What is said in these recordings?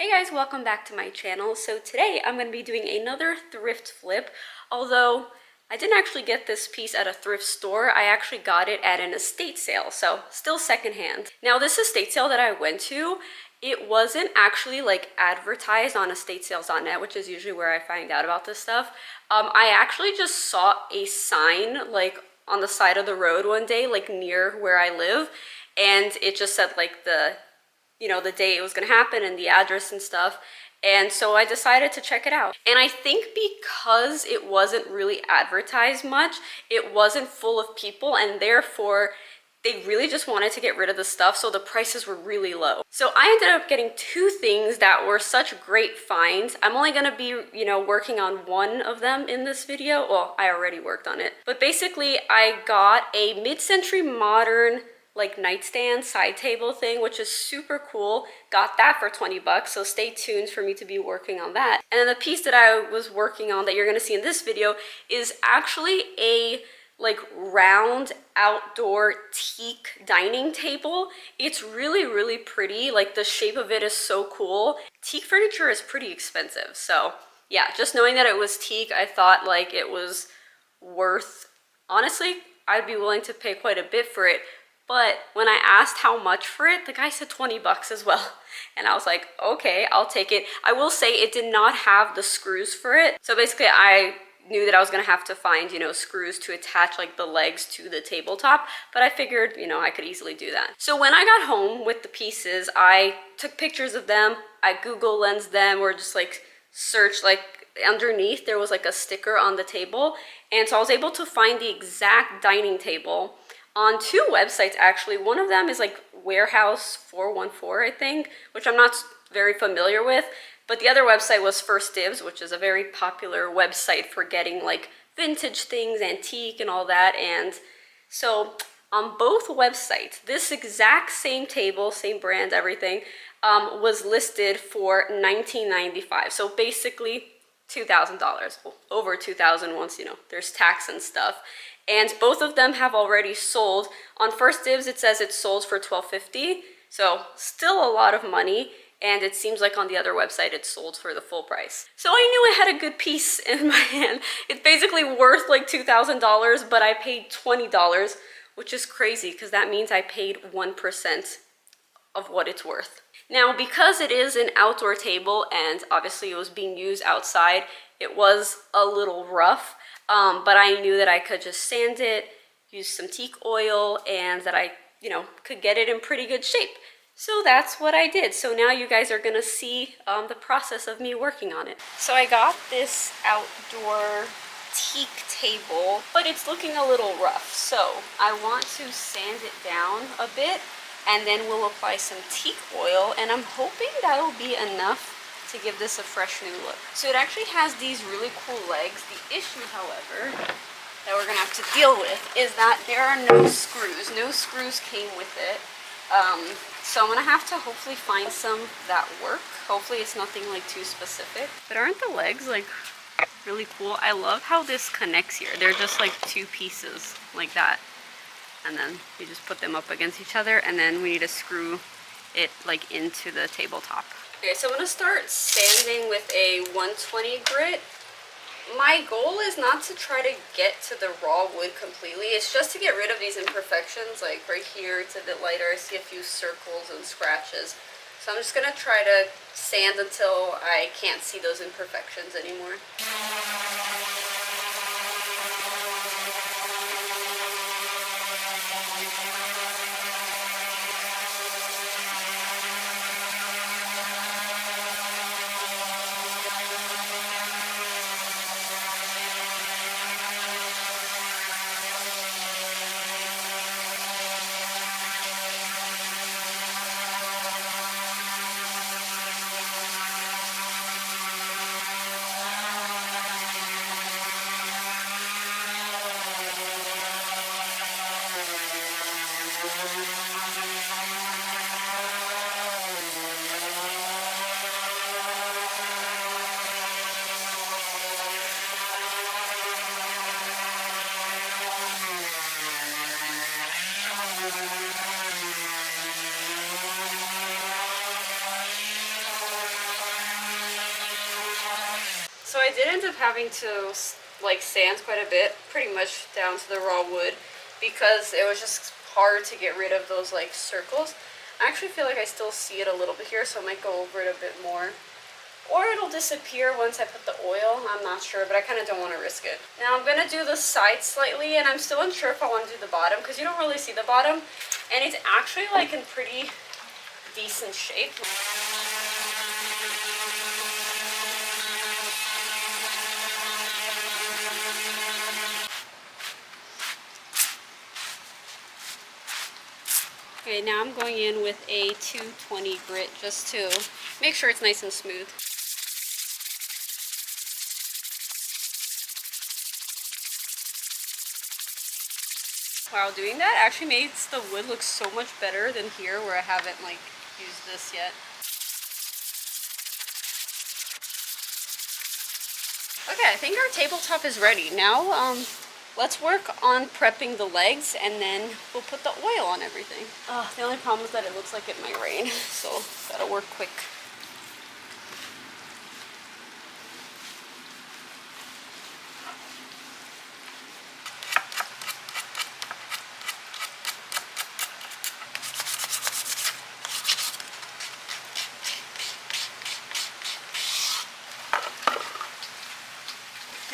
Hey guys, welcome back to my channel. So today I'm going to be doing another thrift flip, although I didn't actually get this piece at a thrift store. I actually got it at an estate sale, so still secondhand. Now this estate sale that I went to, it wasn't actually like advertised on estatesales.net, which is usually where I find out about this stuff. I actually just saw a sign like on the side of the road one day, like near where I live, and it just said like the day it was going to happen and the address and stuff. And so I decided to check it out. And I think because it wasn't really advertised much, it wasn't full of people, and therefore they really just wanted to get rid of the stuff, so the prices were really low. So I ended up getting two things that were such great finds. I'm only gonna be, working on one of them in this video. Well, I already worked on it. But basically, I got a mid-century modern like nightstand side table thing, which is super cool. Got that for 20 bucks, so stay tuned for me to be working on that. And then the piece that I was working on that you're gonna see in this video is actually a like round outdoor teak dining table. It's really pretty. Like the shape of it is so cool. Teak furniture is pretty expensive, so yeah, just knowing that it was teak, I thought like it was worth, honestly, I'd be willing to pay quite a bit for it. But when I asked how much for it, the guy said 20 bucks as well. And I was like, okay, I'll take it. I will say it did not have the screws for it. So basically I knew that I was gonna have to find, screws to attach like the legs to the tabletop, but I figured, I could easily do that. So when I got home with the pieces, I took pictures of them, I Google lensed them, or just like searched, like underneath there was like a sticker on the table. And so I was able to find the exact dining table on two websites actually. One of them is like Warehouse 414, I think, which I'm not very familiar with. But the other website was First Dibs, which is a very popular website for getting like vintage things, antique and all that. And so on both websites, this exact same table, same brand, everything, was listed for $19.95. So basically $2,000, well, over $2,000 once, there's tax and stuff. And both of them have already sold. On First Dibs, it says it's sold for $12.50. So still a lot of money. And it seems like on the other website, it's sold for the full price. So I knew I had a good piece in my hand. It's basically worth like $2,000, but I paid $20, which is crazy because that means I paid 1% of what it's worth. Now, because it is an outdoor table and obviously it was being used outside, it was a little rough, but I knew that I could just sand it, use some teak oil, and that I, could get it in pretty good shape. So that's what I did. So now you guys are gonna see the process of me working on it. So I got this outdoor teak table, but it's looking a little rough. So I want to sand it down a bit, and then we'll apply some teak oil, and I'm hoping that'll be enough to give this a fresh new look. So it actually has these really cool legs. The issue, however, that we're gonna have to deal with is that there are no screws. No screws came with it. So I'm gonna have to hopefully find some that work. Hopefully it's nothing like too specific. But aren't the legs like really cool? I love how this connects here. They're just like two pieces like that. And then you just put them up against each other, and then we need to screw it like into the tabletop. Okay, so I'm gonna start sanding with a 120 grit. My goal is not to try to get to the raw wood completely. It's just to get rid of these imperfections. Like right here, it's a bit lighter. I see a few circles and scratches. So I'm just gonna try to sand until I can't see those imperfections anymore. So I did end up having to like sand quite a bit, pretty much down to the raw wood, because it was just hard to get rid of those like circles. I actually feel like I still see it a little bit here, so I might go over it a bit more. Or it'll disappear once I put the oil, I'm not sure, but I kind of don't want to risk it. Now I'm going to do the side slightly, and I'm still unsure if I want to do the bottom, because you don't really see the bottom, and it's actually like in pretty decent shape. Okay, now I'm going in with a 220 grit just to make sure it's nice and smooth. While doing that actually makes the wood look so much better than here where I haven't like used this yet. Okay, I think our tabletop is ready. Now let's work on prepping the legs, and then we'll put the oil on everything. The only problem is that it looks like it might rain, so gotta work quick.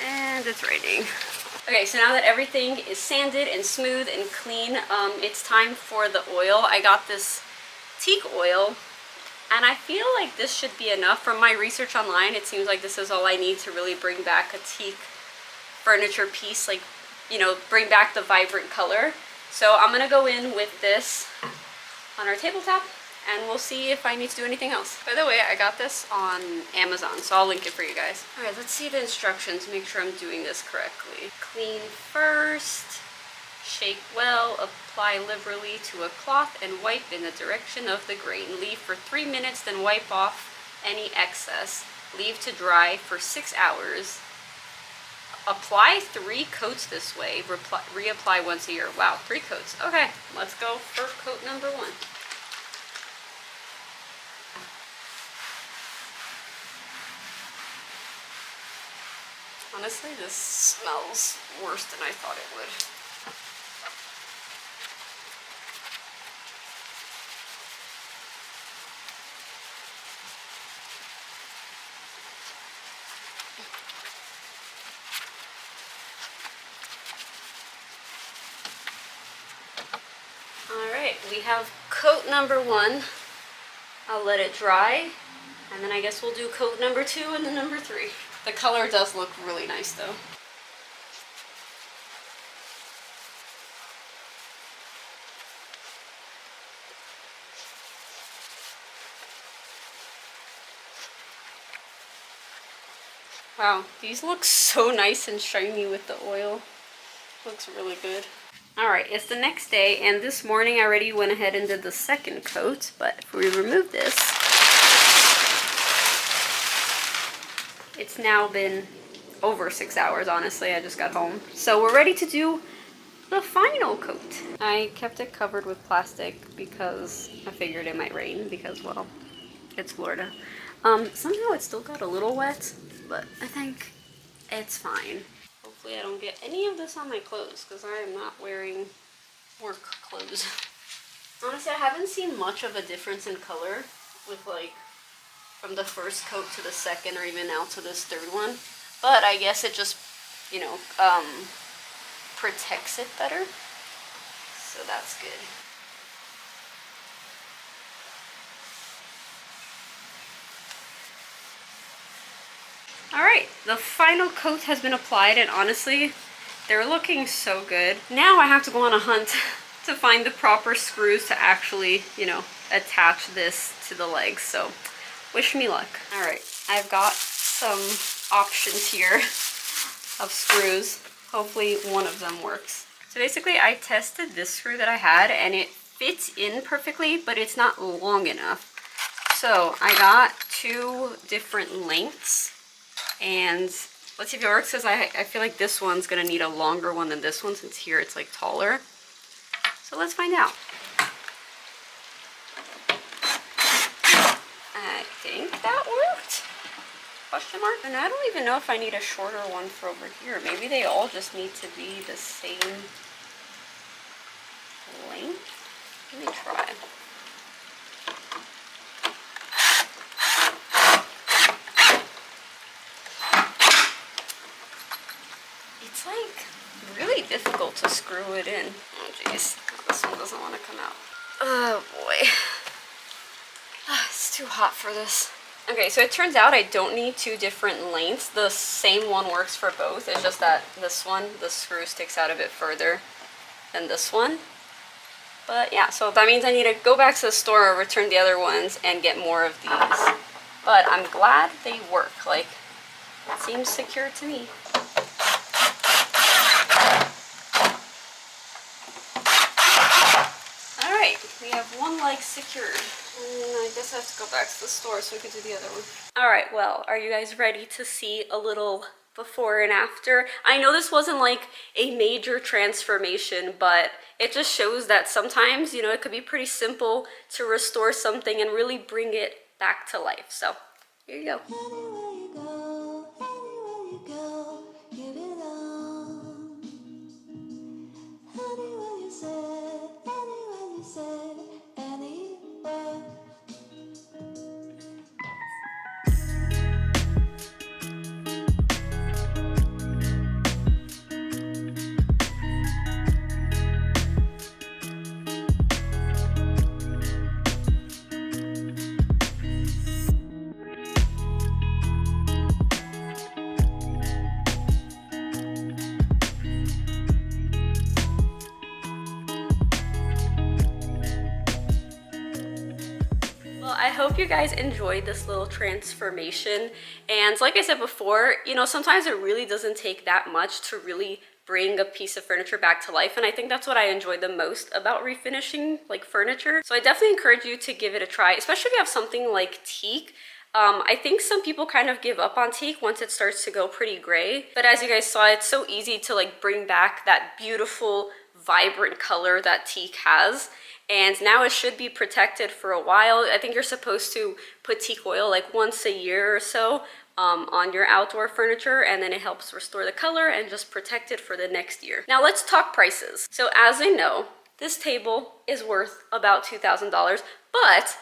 And it's raining. Okay, so now that everything is sanded and smooth and clean, it's time for the oil. I got this teak oil, and I feel like this should be enough. From my research online, it seems like this is all I need to really bring back a teak furniture piece, like, you know, bring back the vibrant color. So I'm gonna go in with this on our tabletop, and we'll see if I need to do anything else. By the way, I got this on Amazon, so I'll link it for you guys. All right, let's see the instructions, make sure I'm doing this correctly. Clean first, shake well, apply liberally to a cloth and wipe in the direction of the grain. Leave for 3 minutes, then wipe off any excess. Leave to dry for 6 hours. Apply 3 coats this way. Reapply once a year. Wow, 3 coats. Okay, let's go for coat number 1. Honestly, this smells worse than I thought it would. Alright, we have coat number 1. I'll let it dry, and then I guess we'll do coat number 2 and then number 3. The color does look really nice though. Wow, these look so nice and shiny with the oil. Looks really good. Alright, it's the next day, and this morning I already went ahead and did the second coat, but if we remove this, it's now been over 6 hours, honestly. I just got home. So we're ready to do the final coat. I kept it covered with plastic because I figured it might rain because, well, it's Florida. Somehow it still got a little wet, but I think it's fine. Hopefully I don't get any of this on my clothes because I am not wearing work clothes. Honestly, I haven't seen much of a difference in color with like from the first coat to the second, or even now to this third one. But I guess it just, you know, protects it better. So that's good. Alright, the final coat has been applied, and honestly, they're looking so good. Now I have to go on a hunt to find the proper screws to actually, you know, attach this to the legs. So wish me luck. Alright, I've got some options here of screws. Hopefully one of them works. So basically I tested this screw that I had, and it fits in perfectly, but it's not long enough. So I got 2 different lengths, and let's see if it works, because I feel like this one's gonna need a longer one than this one, since here it's like taller. So let's find out. I think that worked. Question mark? And I don't even know if I need a shorter one for over here. Maybe they all just need to be the same length. Let me try. It's like really difficult to screw it in. Oh jeez, this one doesn't want to come out. Oh boy. It's too hot for this. Okay, so it turns out I don't need two different lengths. The same one works for both. It's just that this one, the screw sticks out a bit further than this one. But yeah, so that means I need to go back to the store, return the other ones, and get more of these. But I'm glad they work. Like, it seems secure to me. Alright, we have one leg secured. And I guess I have to go back to the store so we can do the other one. Alright, well, are you guys ready to see a little before and after? I know this wasn't like a major transformation, but it just shows that sometimes, you know, it could be pretty simple to restore something and really bring it back to life. So, here you go. Anywhere you go, give it on. Anywhere you said, anywhere. I hope you guys enjoyed this little transformation. And like I said before, you know, sometimes it really doesn't take that much to really bring a piece of furniture back to life. And I think that's what I enjoy the most about refinishing like furniture. So I definitely encourage you to give it a try, especially if you have something like teak. I think some people kind of give up on teak once it starts to go pretty gray. But as you guys saw, it's so easy to like bring back that beautiful, vibrant color that teak has. And now it should be protected for a while. I think you're supposed to put teak oil like once a year or so on your outdoor furniture, and then it helps restore the color and just protect it for the next year. Now let's talk prices. So as I know, this table is worth about $2,000, but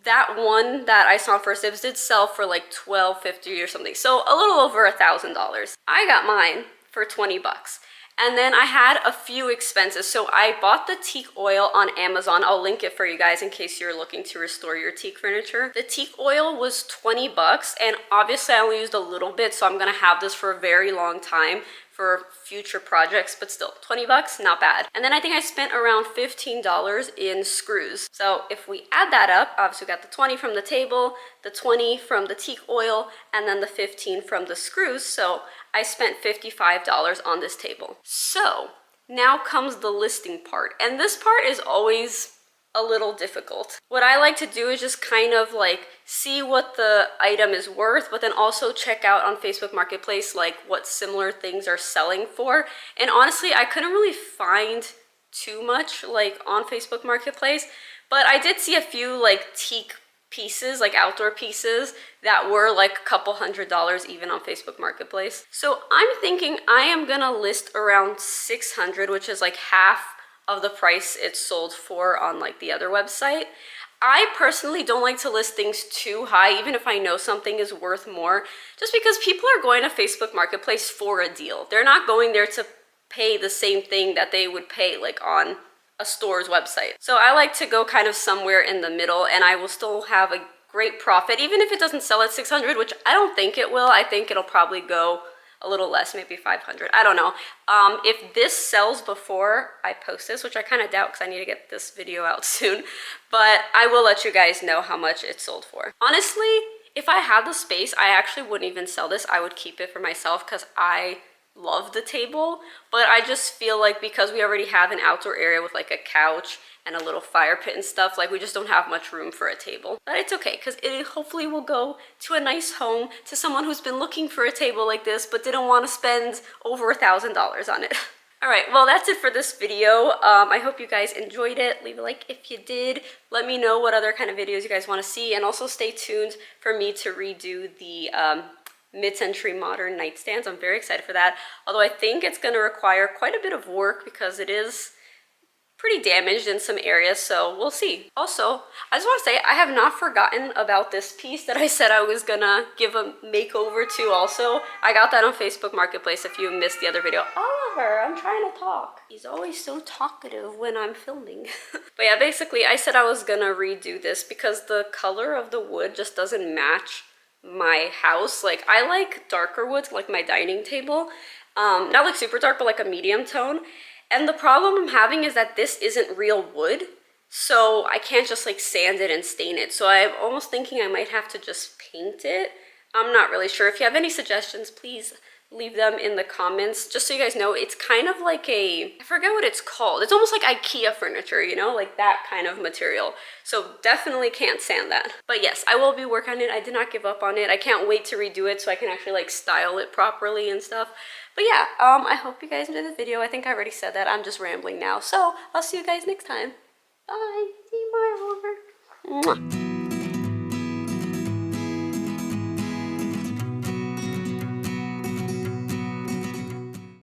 that one that I saw on First Dibs did sell for like $1,250 or something. So a little over $1,000. I got mine for 20 bucks. And then I had a few expenses. So I bought the teak oil on Amazon. I'll link it for you guys in case you're looking to restore your teak furniture. The teak oil was 20 bucks, and obviously I only used a little bit, so I'm gonna have this for a very long time for future projects, but still, 20 bucks, not bad. And then I think I spent around $15 in screws. So if we add that up, obviously we got the 20 from the table, the 20 from the teak oil, and then the 15 from the screws. So I spent $55 on this table. So now comes the listing part. And this part is always a little difficult. What I like to do is just kind of like see what the item is worth, but then also check out on Facebook Marketplace like what similar things are selling for. And honestly, I couldn't really find too much like on Facebook Marketplace, but I did see a few like teak pieces, like outdoor pieces that were like a couple $100s even on Facebook Marketplace. So I'm thinking I am gonna list around $600, which is like half of the price it's sold for on like the other website. I personally don't like to list things too high, even if I know something is worth more, just because people are going to Facebook Marketplace for a deal. They're not going there to pay the same thing that they would pay like on a store's website. So I like to go kind of somewhere in the middle, and I will still have a great profit, even if it doesn't sell at 600, which I don't think it will. I think it'll probably go a little less, maybe 500. I don't know. If this sells before I post this, which I kind of doubt because I need to get this video out soon, but I will let you guys know how much it sold for. Honestly, if I had the space, I actually wouldn't even sell this. I would keep it for myself because I love the table, but I just feel like because we already have an outdoor area with like a couch and a little fire pit and stuff, like we just don't have much room for a table. But it's okay because it hopefully will go to a nice home to someone who's been looking for a table like this but didn't want to spend over $1,000 on it. All right, well, that's it for this video. I hope you guys enjoyed it. Leave a like if you did. Let me know what other kind of videos you guys want to see, and also stay tuned for me to redo the mid-century modern nightstands. I'm very excited for that. Although I think it's going to require quite a bit of work because it is pretty damaged in some areas, so we'll see. Also, I just want to say I have not forgotten about this piece that I said I was gonna give a makeover to also. I got that on Facebook Marketplace if you missed the other video. Oliver, I'm trying to talk. He's always so talkative when I'm filming. But yeah, basically I said I was gonna redo this because the color of the wood just doesn't match my house. Like, I like darker woods, like my dining table. Not like super dark, but like a medium tone. And the problem I'm having is that this isn't real wood, so I can't just like sand it and stain it. So I'm almost thinking I might have to just paint it. I'm not really sure. If you have any suggestions, please leave them in the comments. Just so you guys know, it's kind of like I forget what it's called. It's almost like IKEA furniture, you know, like that kind of material. So definitely can't sand that. But yes, I will be working on it. I did not give up on it. I can't wait to redo it so I can actually like style it properly and stuff. But yeah, I hope you guys enjoyed the video. I think I already said that. I'm just rambling now. So I'll see you guys next time. Bye. See you, my Oliver. Mwah.